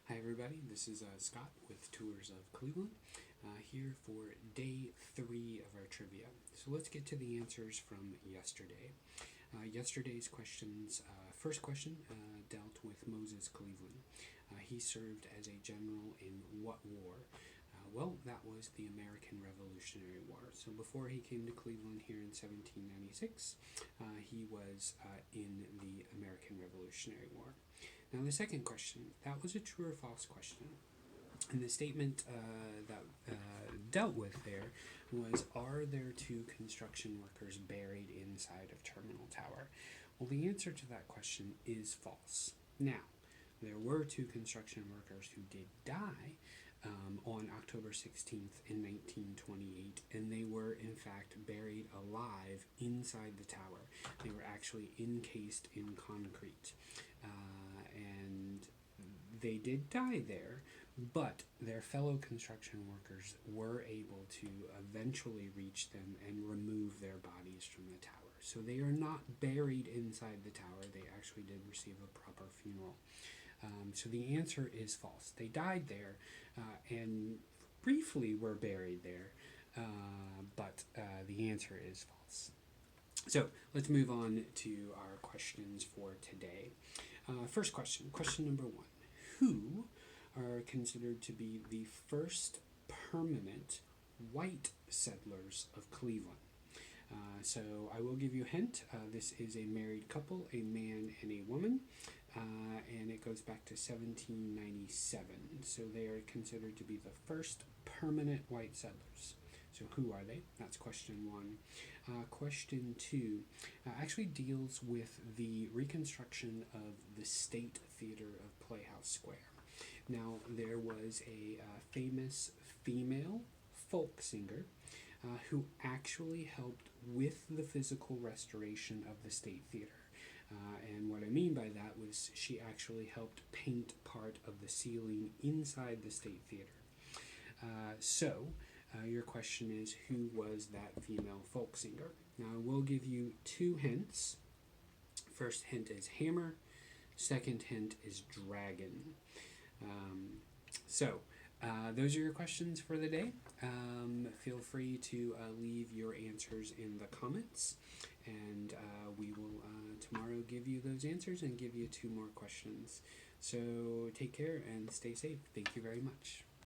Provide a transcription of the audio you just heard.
Hi everybody, this is Scott with Tours of Cleveland, here for day 3 of our trivia. So let's get to the answers from yesterday. Yesterday's questions, first question dealt with Moses Cleveland. He served as a general in what war? Well, that was the American Revolutionary War. So before he came to Cleveland here in 1796, he was in the American Revolutionary War. Now the second question, that was a true or false question. And the statement that dealt with there was, are there 2 construction workers buried inside of Terminal Tower? Well, the answer to that question is false. Now, there were 2 construction workers who did die on October 16th in 1928, and they were in fact buried alive inside the tower. They were actually encased in concrete, and they did die there, but their fellow construction workers were able to eventually reach them and remove their bodies from the tower. So they are not buried inside the tower. They actually did receive a proper funeral. So the answer is false. They died there and briefly were buried there, but the answer is false. So let's move on to our questions for today. First question, question number 1. Who are considered to be the first permanent white settlers of Cleveland? So I will give you a hint. This is a married couple, a man and a woman, and it goes back to 1797. So they are considered to be the first permanent white settlers. So who are they? That's question 1. Question 2 actually deals with the reconstruction of the State Theater of Playhouse Square. Now, there was a famous female folk singer who actually helped with the physical restoration of the State Theater. And what I mean by that was she actually helped paint part of the ceiling inside the State Theater. Your question is, who was that female folk singer? Now, I will give you 2 hints. First hint is hammer. Second hint is dragon. Those are your questions for the day. Feel free to leave your answers in the comments, and we will tomorrow give you those answers and give you 2 more questions. So take care and stay safe. Thank you very much.